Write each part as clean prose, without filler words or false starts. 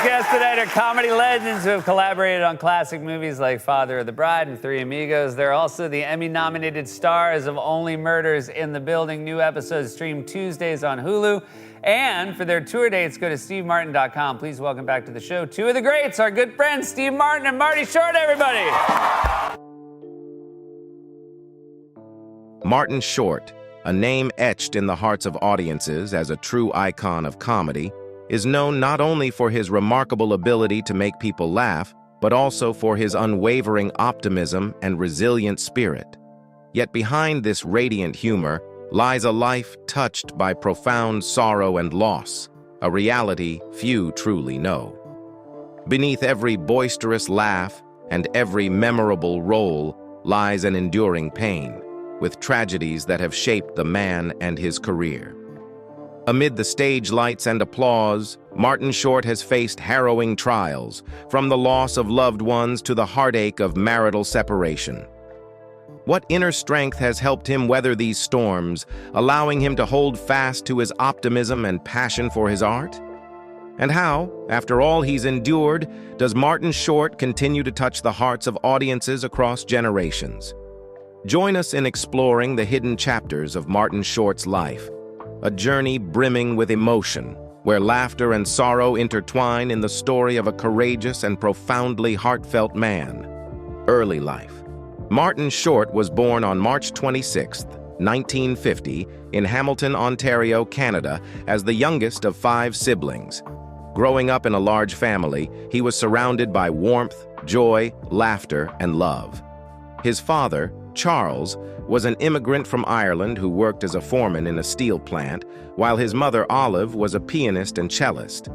guests tonight are comedy legends who have collaborated on classic movies like Father of the Bride and Three Amigos. They're also the Emmy-nominated stars of Only Murders in the Building. New episodes stream Tuesdays on Hulu. And for their tour dates, go to stevemartin.com. Please welcome back to the show two of the greats, our good friends Steve Martin and Marty Short, everybody. Martin Short, a name etched in the hearts of audiences as a true icon of comedy, is known not only for his remarkable ability to make people laugh, but also for his unwavering optimism and resilient spirit. Yet behind this radiant humor lies a life touched by profound sorrow and loss, a reality few truly know. Beneath every boisterous laugh and every memorable role lies an enduring pain, with tragedies that have shaped the man and his career. Amid the stage lights and applause, Martin Short has faced harrowing trials, from the loss of loved ones to the heartache of marital separation. What inner strength has helped him weather these storms, allowing him to hold fast to his optimism and passion for his art? And how, after all he's endured, does Martin Short continue to touch the hearts of audiences across generations? Join us in exploring the hidden chapters of Martin Short's life, a journey brimming with emotion, where laughter and sorrow intertwine in the story of a courageous and profoundly heartfelt man. Early life. Martin Short was born on March 26, 1950, in Hamilton, Ontario, Canada, as the youngest of 5 siblings. Growing up in a large family, he was surrounded by warmth, joy, laughter, and love. His father, Charles, was an immigrant from Ireland who worked as a foreman in a steel plant, while his mother, Olive, was a pianist and cellist.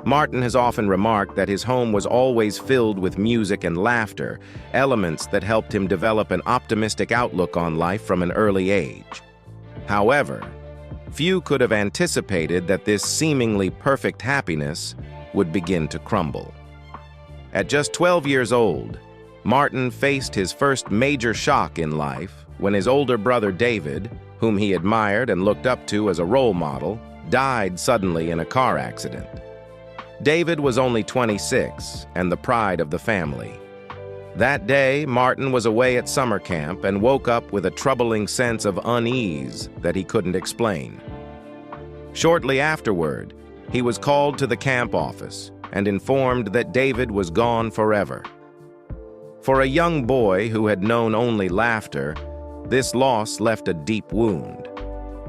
Martin has often remarked that his home was always filled with music and laughter, elements that helped him develop an optimistic outlook on life from an early age. However, few could have anticipated that this seemingly perfect happiness would begin to crumble. At just 12 years old, Martin faced his first major shock in life when his older brother David, whom he admired and looked up to as a role model, died suddenly in a car accident. David was only 26 and the pride of the family. That day, Martin was away at summer camp and woke up with a troubling sense of unease that he couldn't explain. Shortly afterward, he was called to the camp office and informed that David was gone forever. For a young boy who had known only laughter, this loss left a deep wound.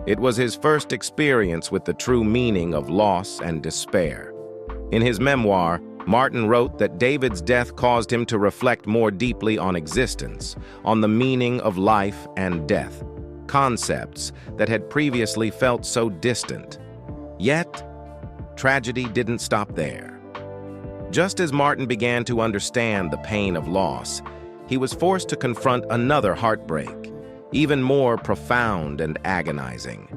It was his first experience with the true meaning of loss and despair. In his memoir, Martin wrote that David's death caused him to reflect more deeply on existence, on the meaning of life and death, concepts that had previously felt so distant. Yet, tragedy didn't stop there. Just as Martin began to understand the pain of loss, he was forced to confront another heartbreak, even more profound and agonizing.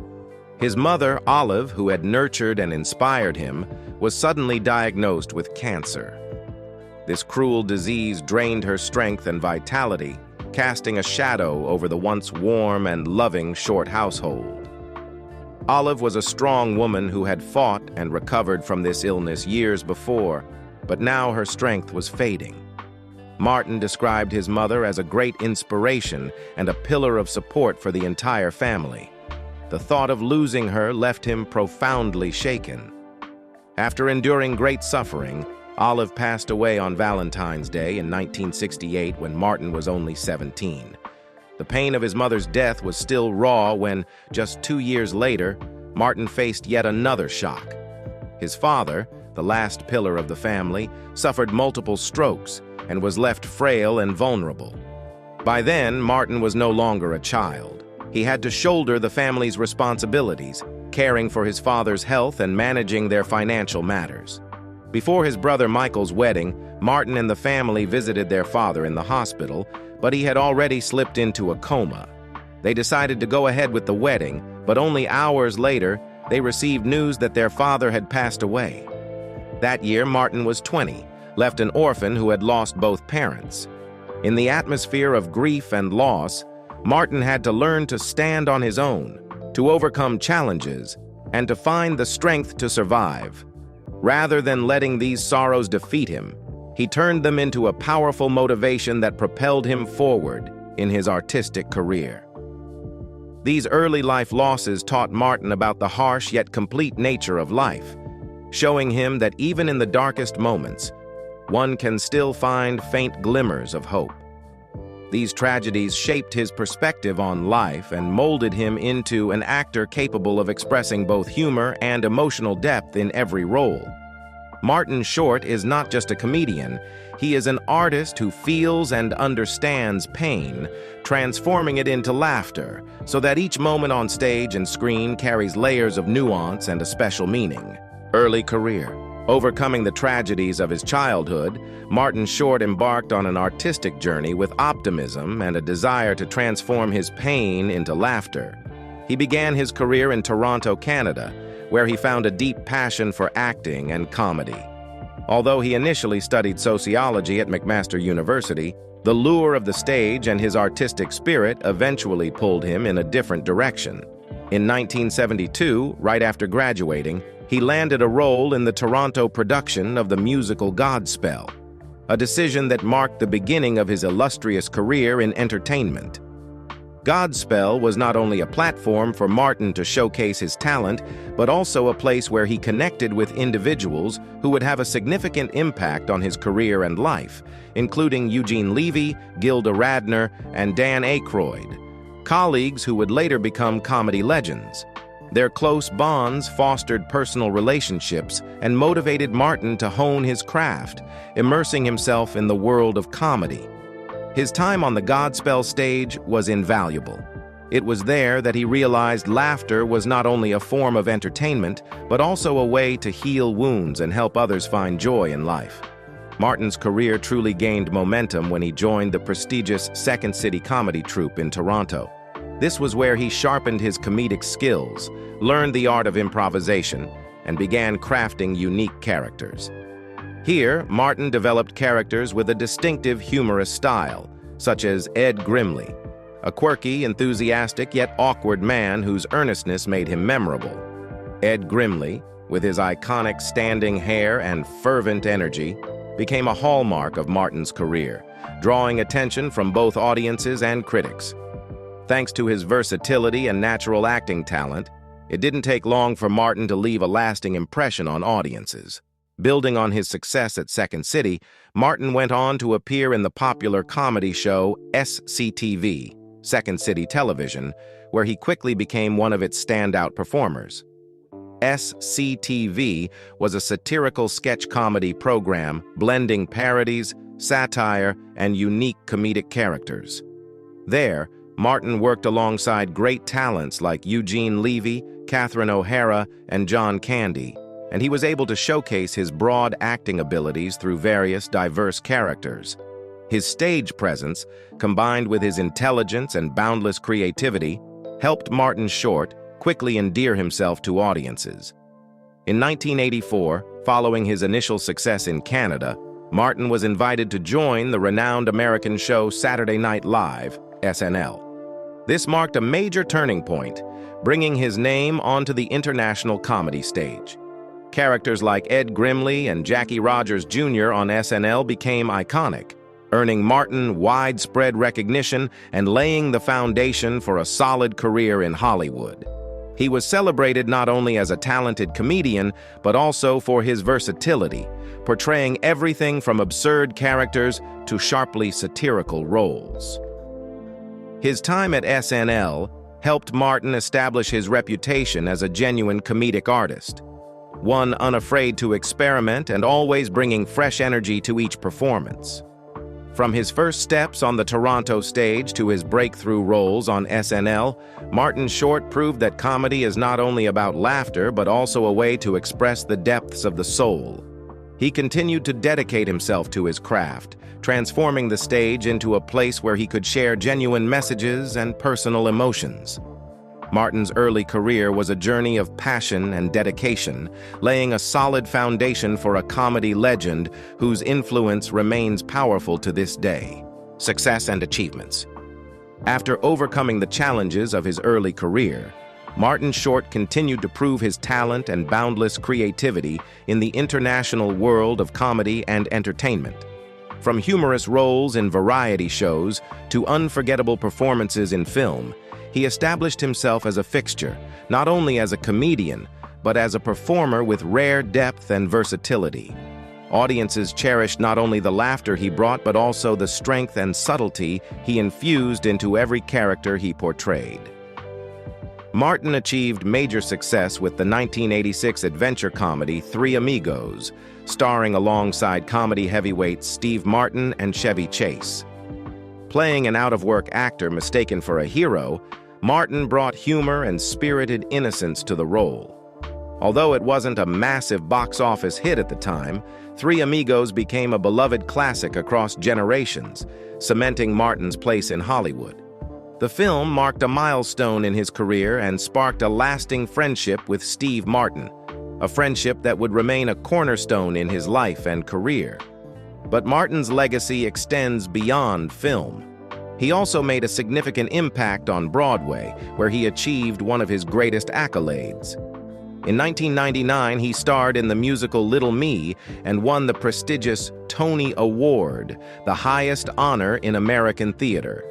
His mother, Olive, who had nurtured and inspired him, was suddenly diagnosed with cancer. This cruel disease drained her strength and vitality, casting a shadow over the once warm and loving Short household. Olive was a strong woman who had fought and recovered from this illness years before, but now her strength was fading. Martin described his mother as a great inspiration and a pillar of support for the entire family. The thought of losing her left him profoundly shaken. After enduring great suffering, Olive passed away on Valentine's Day in 1968 when Martin was only 17. The pain of his mother's death was still raw when, just 2 years later, Martin faced yet another shock. His father, the last pillar of the family, suffered multiple strokes and was left frail and vulnerable. By then, Martin was no longer a child. He had to shoulder the family's responsibilities, caring for his father's health and managing their financial matters. Before his brother Michael's wedding, Martin and the family visited their father in the hospital, but he had already slipped into a coma. They decided to go ahead with the wedding, but only hours later, they received news that their father had passed away. That year, Martin was 20, left an orphan who had lost both parents. In the atmosphere of grief and loss, Martin had to learn to stand on his own, to overcome challenges, and to find the strength to survive. Rather than letting these sorrows defeat him, he turned them into a powerful motivation that propelled him forward in his artistic career. These early life losses taught Martin about the harsh yet complete nature of life, showing him that even in the darkest moments, one can still find faint glimmers of hope. These tragedies shaped his perspective on life and molded him into an actor capable of expressing both humor and emotional depth in every role. Martin Short is not just a comedian, he is an artist who feels and understands pain, transforming it into laughter, so that each moment on stage and screen carries layers of nuance and a special meaning. Early career. Overcoming the tragedies of his childhood, Martin Short embarked on an artistic journey with optimism and a desire to transform his pain into laughter. He began his career in Toronto, Canada, where he found a deep passion for acting and comedy. Although he initially studied sociology at McMaster University, the lure of the stage and his artistic spirit eventually pulled him in a different direction. In 1972, right after graduating, he landed a role in the Toronto production of the musical Godspell, a decision that marked the beginning of his illustrious career in entertainment. Godspell was not only a platform for Martin to showcase his talent, but also a place where he connected with individuals who would have a significant impact on his career and life, including Eugene Levy, Gilda Radner, and Dan Aykroyd, colleagues who would later become comedy legends. Their close bonds fostered personal relationships and motivated Martin to hone his craft, immersing himself in the world of comedy. His time on the Godspell stage was invaluable. It was there that he realized laughter was not only a form of entertainment, but also a way to heal wounds and help others find joy in life. Martin's career truly gained momentum when he joined the prestigious Second City comedy troupe in Toronto. This was where he sharpened his comedic skills, learned the art of improvisation, and began crafting unique characters. Here, Martin developed characters with a distinctive humorous style, such as Ed Grimley, a quirky, enthusiastic, yet awkward man whose earnestness made him memorable. Ed Grimley, with his iconic standing hair and fervent energy, became a hallmark of Martin's career, drawing attention from both audiences and critics. Thanks to his versatility and natural acting talent, it didn't take long for Martin to leave a lasting impression on audiences. Building on his success at Second City, Martin went on to appear in the popular comedy show SCTV, Second City Television, where he quickly became one of its standout performers. SCTV was a satirical sketch comedy program blending parodies, satire, and unique comedic characters. There, Martin worked alongside great talents like Eugene Levy, Catherine O'Hara, and John Candy, and he was able to showcase his broad acting abilities through various diverse characters. His stage presence, combined with his intelligence and boundless creativity, helped Martin Short quickly endear himself to audiences. In 1984, following his initial success in Canada, Martin was invited to join the renowned American show Saturday Night Live, SNL. This marked a major turning point, bringing his name onto the international comedy stage. Characters like Ed Grimley and Jackie Rogers Jr. on SNL became iconic, earning Martin widespread recognition and laying the foundation for a solid career in Hollywood. He was celebrated not only as a talented comedian, but also for his versatility, portraying everything from absurd characters to sharply satirical roles. His time at SNL helped Martin establish his reputation as a genuine comedic artist, one unafraid to experiment and always bringing fresh energy to each performance. From his first steps on the Toronto stage to his breakthrough roles on SNL, Martin Short proved that comedy is not only about laughter but also a way to express the depths of the soul. He continued to dedicate himself to his craft, transforming the stage into a place where he could share genuine messages and personal emotions. Martin's early career was a journey of passion and dedication, laying a solid foundation for a comedy legend whose influence remains powerful to this day. Success and achievements. After overcoming the challenges of his early career, Martin Short continued to prove his talent and boundless creativity in the international world of comedy and entertainment. From humorous roles in variety shows to unforgettable performances in film, he established himself as a fixture, not only as a comedian, but as a performer with rare depth and versatility. Audiences cherished not only the laughter he brought, but also the strength and subtlety he infused into every character he portrayed. Martin achieved major success with the 1986 adventure comedy Three Amigos, starring alongside comedy heavyweights Steve Martin and Chevy Chase. Playing an out-of-work actor mistaken for a hero, Martin brought humor and spirited innocence to the role. Although it wasn't a massive box office hit at the time, Three Amigos became a beloved classic across generations, cementing Martin's place in Hollywood. The film marked a milestone in his career and sparked a lasting friendship with Steve Martin, a friendship that would remain a cornerstone in his life and career. But Martin's legacy extends beyond film. He also made a significant impact on Broadway, where he achieved one of his greatest accolades. In 1999, he starred in the musical Little Me and won the prestigious Tony Award, the highest honor in American theater.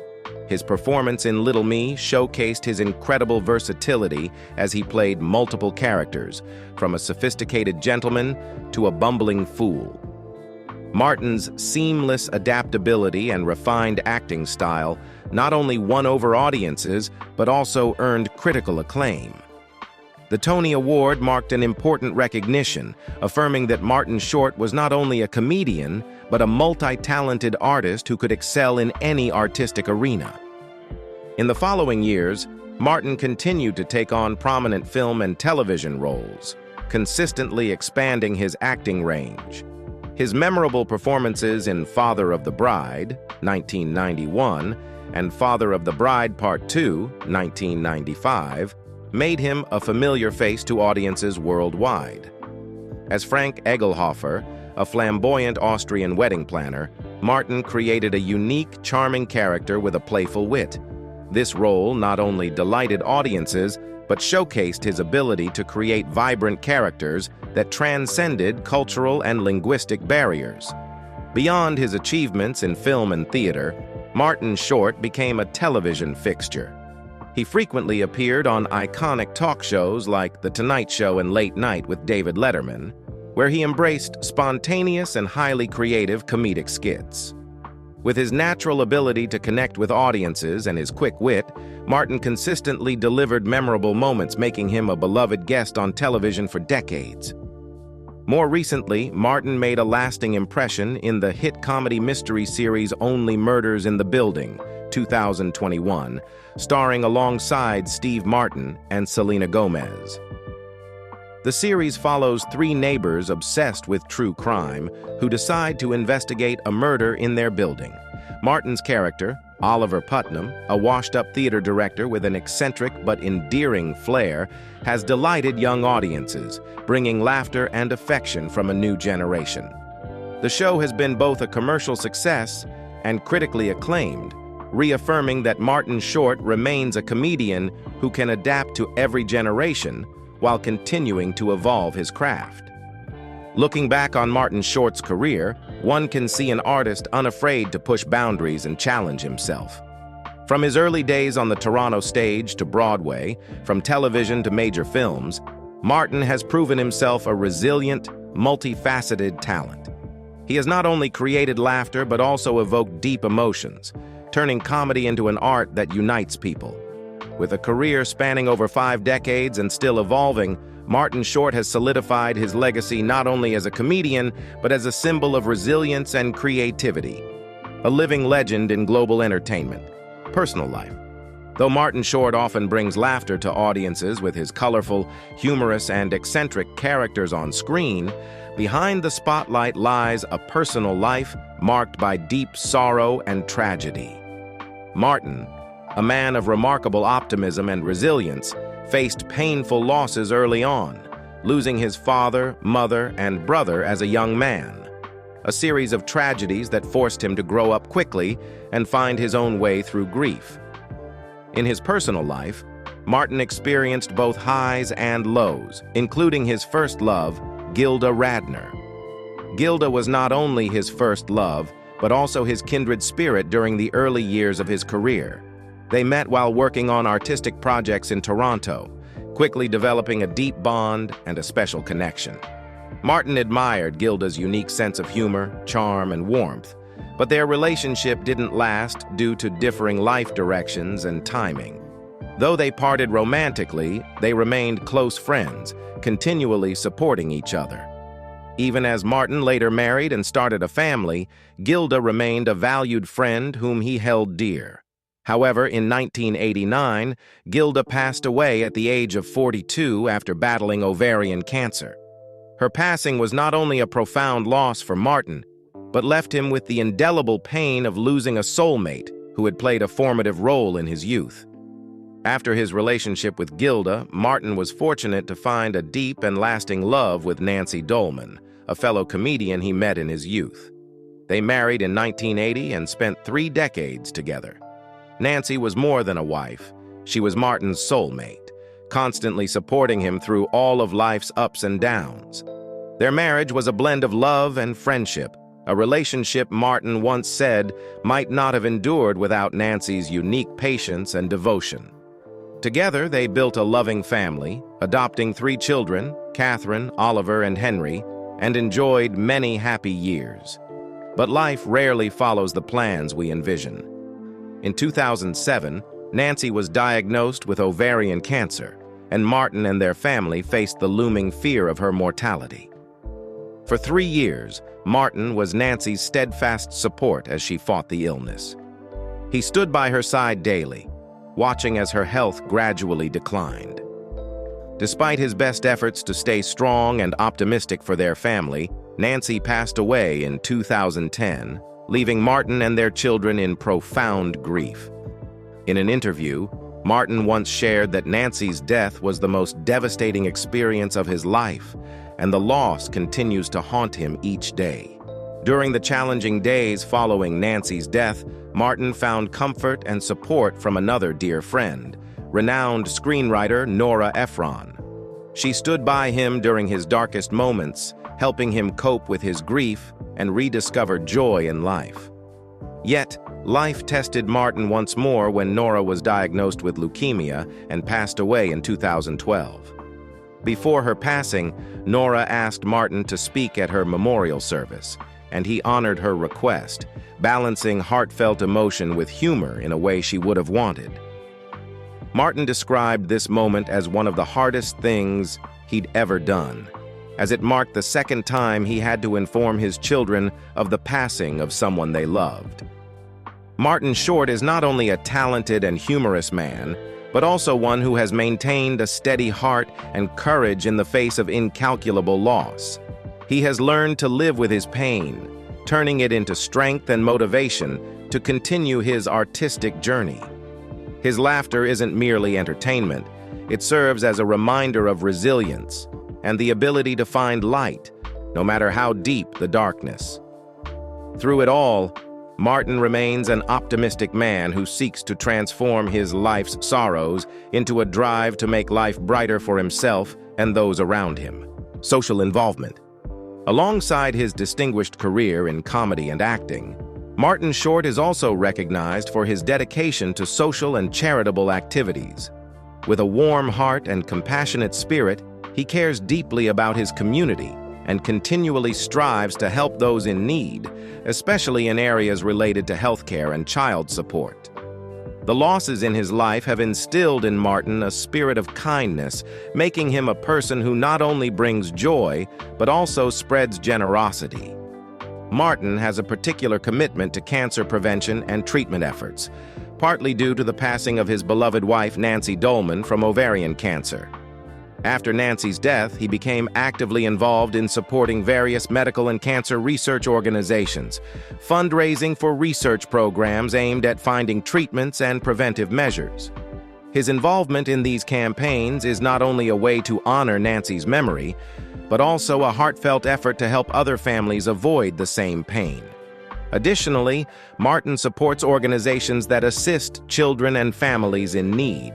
His performance in Little Me showcased his incredible versatility as he played multiple characters, from a sophisticated gentleman to a bumbling fool. Martin's seamless adaptability and refined acting style not only won over audiences, but also earned critical acclaim. The Tony Award marked an important recognition, affirming that Martin Short was not only a comedian, but a multi-talented artist who could excel in any artistic arena. In the following years, Martin continued to take on prominent film and television roles, consistently expanding his acting range. His memorable performances in Father of the Bride, 1991, and Father of the Bride Part 2, 1995, made him a familiar face to audiences worldwide. As Frank Egelhofer, a flamboyant Austrian wedding planner, Martin created a unique, charming character with a playful wit. This role not only delighted audiences, but showcased his ability to create vibrant characters that transcended cultural and linguistic barriers. Beyond his achievements in film and theater, Martin Short became a television fixture. He frequently appeared on iconic talk shows like The Tonight Show and Late Night with David Letterman, where he embraced spontaneous and highly creative comedic skits. With his natural ability to connect with audiences and his quick wit, Martin consistently delivered memorable moments, making him a beloved guest on television for decades. More recently, Martin made a lasting impression in the hit comedy mystery series Only Murders in the Building, 2021, starring alongside Steve Martin and Selena Gomez. The series follows three neighbors obsessed with true crime who decide to investigate a murder in their building. Martin's character, Oliver Putnam, a washed-up theater director with an eccentric but endearing flair, has delighted young audiences, bringing laughter and affection from a new generation. The show has been both a commercial success and critically acclaimed, reaffirming that Martin Short remains a comedian who can adapt to every generation while continuing to evolve his craft. Looking back on Martin Short's career, one can see an artist unafraid to push boundaries and challenge himself. From his early days on the Toronto stage to Broadway, from television to major films, Martin has proven himself a resilient, multifaceted talent. He has not only created laughter but also evoked deep emotions, turning comedy into an art that unites people. With a career spanning over 5 decades and still evolving, Martin Short has solidified his legacy not only as a comedian, but as a symbol of resilience and creativity. A living legend in global entertainment. Personal life. Though Martin Short often brings laughter to audiences with his colorful, humorous, and eccentric characters on screen, behind the spotlight lies a personal life marked by deep sorrow and tragedy. Martin, a man of remarkable optimism and resilience, faced painful losses early on, losing his father, mother, and brother as a young man. A series of tragedies that forced him to grow up quickly and find his own way through grief. In his personal life, Martin experienced both highs and lows, including his first love, Gilda Radner. Gilda was not only his first love, but also his kindred spirit during the early years of his career. They met while working on artistic projects in Toronto, quickly developing a deep bond and a special connection. Martin admired Gilda's unique sense of humor, charm, and warmth, but their relationship didn't last due to differing life directions and timing. Though they parted romantically, they remained close friends, continually supporting each other. Even as Martin later married and started a family, Gilda remained a valued friend whom he held dear. However, in 1989, Gilda passed away at the age of 42 after battling ovarian cancer. Her passing was not only a profound loss for Martin, but left him with the indelible pain of losing a soulmate who had played a formative role in his youth. After his relationship with Gilda, Martin was fortunate to find a deep and lasting love with Nancy Dolman, a fellow comedian he met in his youth. They married in 1980 and spent 3 decades together. Nancy was more than a wife. She was Martin's soulmate, constantly supporting him through all of life's ups and downs. Their marriage was a blend of love and friendship, a relationship Martin once said might not have endured without Nancy's unique patience and devotion. Together, they built a loving family, adopting 3 children, Catherine, Oliver, and Henry, and enjoyed many happy years. But life rarely follows the plans we envision. In 2007, Nancy was diagnosed with ovarian cancer, and Martin and their family faced the looming fear of her mortality. For 3 years, Martin was Nancy's steadfast support as she fought the illness. He stood by her side daily, watching as her health gradually declined. Despite his best efforts to stay strong and optimistic for their family, Nancy passed away in 2010, leaving Martin and their children in profound grief. In an interview, Martin once shared that Nancy's death was the most devastating experience of his life, and the loss continues to haunt him each day. During the challenging days following Nancy's death, Martin found comfort and support from another dear friend, renowned screenwriter Nora Ephron. She stood by him during his darkest moments, helping him cope with his grief and rediscover joy in life. Yet, life tested Martin once more when Nora was diagnosed with leukemia and passed away in 2012. Before her passing, Nora asked Martin to speak at her memorial service, and he honored her request, balancing heartfelt emotion with humor in a way she would have wanted. Martin described this moment as one of the hardest things he'd ever done, as it marked the second time he had to inform his children of the passing of someone they loved. Martin Short is not only a talented and humorous man, but also one who has maintained a steady heart and courage in the face of incalculable loss. He has learned to live with his pain, turning it into strength and motivation to continue his artistic journey. His laughter isn't merely entertainment, it serves as a reminder of resilience and the ability to find light, no matter how deep the darkness. Through it all, Martin remains an optimistic man who seeks to transform his life's sorrows into a drive to make life brighter for himself and those around him. Social involvement. Alongside his distinguished career in comedy and acting, Martin Short is also recognized for his dedication to social and charitable activities. With a warm heart and compassionate spirit, he cares deeply about his community and continually strives to help those in need, especially in areas related to healthcare and child support. The losses in his life have instilled in Martin a spirit of kindness, making him a person who not only brings joy, but also spreads generosity. Martin has a particular commitment to cancer prevention and treatment efforts, partly due to the passing of his beloved wife Nancy Dolman from ovarian cancer. After Nancy's death, he became actively involved in supporting various medical and cancer research organizations, fundraising for research programs aimed at finding treatments and preventive measures. His involvement in these campaigns is not only a way to honor Nancy's memory, but also a heartfelt effort to help other families avoid the same pain. Additionally, Martin supports organizations that assist children and families in need.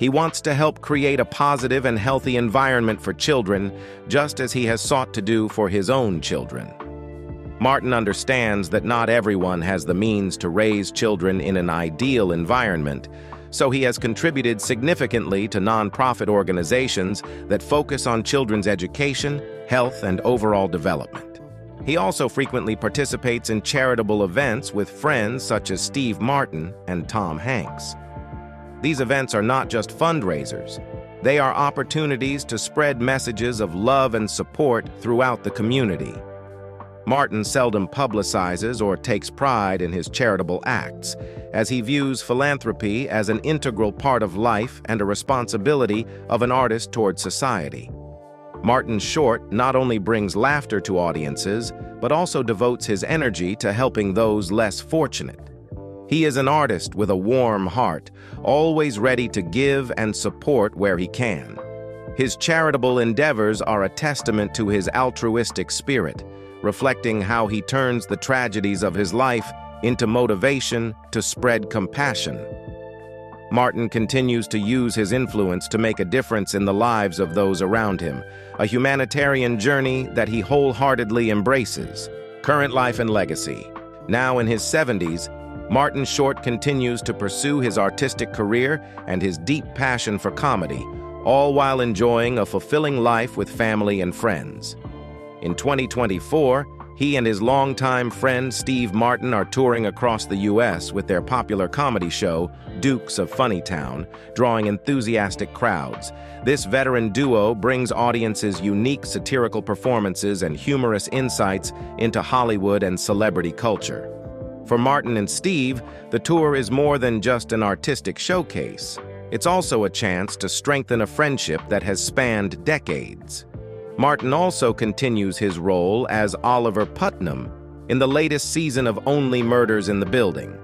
He wants to help create a positive and healthy environment for children, just as he has sought to do for his own children. Martin understands that not everyone has the means to raise children in an ideal environment, so he has contributed significantly to nonprofit organizations that focus on children's education, health, and overall development. He also frequently participates in charitable events with friends such as Steve Martin and Tom Hanks. These events are not just fundraisers. They are opportunities to spread messages of love and support throughout the community. Martin seldom publicizes or takes pride in his charitable acts, as he views philanthropy as an integral part of life and a responsibility of an artist toward society. Martin's short not only brings laughter to audiences, but also devotes his energy to helping those less fortunate. He is an artist with a warm heart, always ready to give and support where he can. His charitable endeavors are a testament to his altruistic spirit, reflecting how he turns the tragedies of his life into motivation to spread compassion. Martin continues to use his influence to make a difference in the lives of those around him, a humanitarian journey that he wholeheartedly embraces. Current life and legacy. Now in his 70s, Martin Short continues to pursue his artistic career and his deep passion for comedy, all while enjoying a fulfilling life with family and friends. In 2024, he and his longtime friend Steve Martin are touring across the U.S. with their popular comedy show, Dukes of Funnytown, drawing enthusiastic crowds. This veteran duo brings audiences unique satirical performances and humorous insights into Hollywood and celebrity culture. For Martin and Steve, the tour is more than just an artistic showcase. It's also a chance to strengthen a friendship that has spanned decades. Martin also continues his role as Oliver Putnam in the latest season of Only Murders in the Building,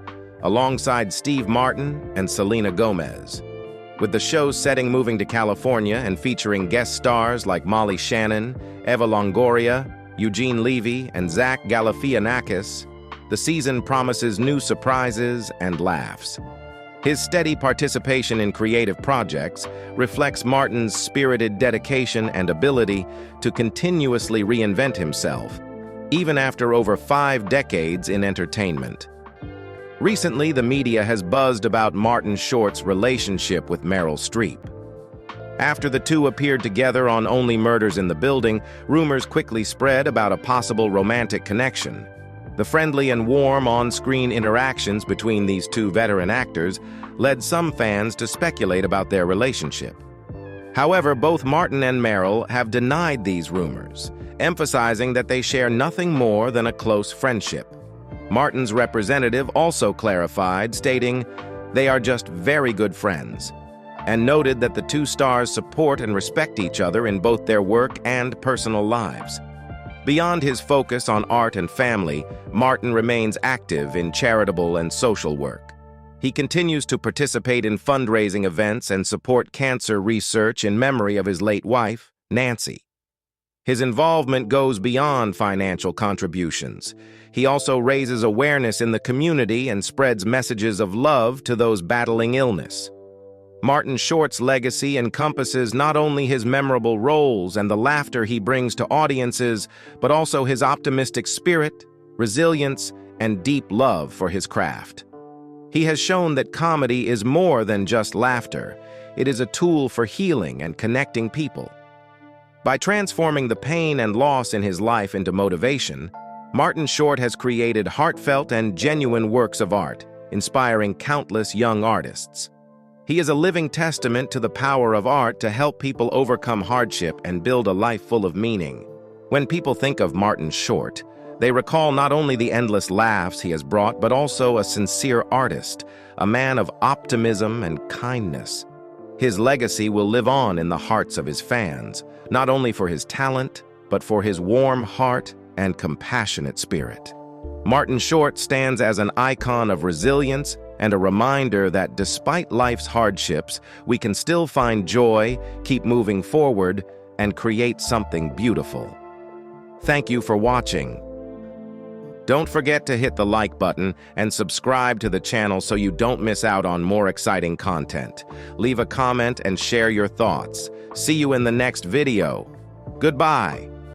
alongside Steve Martin and Selena Gomez. With the show's setting moving to California and featuring guest stars like Molly Shannon, Eva Longoria, Eugene Levy, and Zach Galifianakis, the season promises new surprises and laughs. His steady participation in creative projects reflects Martin's spirited dedication and ability to continuously reinvent himself, even after over 5 decades in entertainment. Recently, the media has buzzed about Martin Short's relationship with Meryl Streep. After the two appeared together on Only Murders in the Building, rumors quickly spread about a possible romantic connection. The friendly and warm on-screen interactions between these two veteran actors led some fans to speculate about their relationship. However, both Martin and Meryl have denied these rumors, emphasizing that they share nothing more than a close friendship. Martin's representative also clarified, stating, "They are just very good friends," and noted that the two stars support and respect each other in both their work and personal lives. Beyond his focus on art and family, Martin remains active in charitable and social work. He continues to participate in fundraising events and support cancer research in memory of his late wife, Nancy. His involvement goes beyond financial contributions. He also raises awareness in the community and spreads messages of love to those battling illness. Martin Short's legacy encompasses not only his memorable roles and the laughter he brings to audiences, but also his optimistic spirit, resilience, and deep love for his craft. He has shown that comedy is more than just laughter. It is a tool for healing and connecting people. By transforming the pain and loss in his life into motivation, Martin Short has created heartfelt and genuine works of art, inspiring countless young artists. He is a living testament to the power of art to help people overcome hardship and build a life full of meaning. When people think of Martin Short, they recall not only the endless laughs he has brought, but also a sincere artist, a man of optimism and kindness. His legacy will live on in the hearts of his fans, not only for his talent, but for his warm heart and compassionate spirit. Martin Short stands as an icon of resilience and a reminder that despite life's hardships, we can still find joy, keep moving forward, and create something beautiful. Thank you for watching. Don't forget to hit the like button and subscribe to the channel so you don't miss out on more exciting content. Leave a comment and share your thoughts. See you in the next video. Goodbye.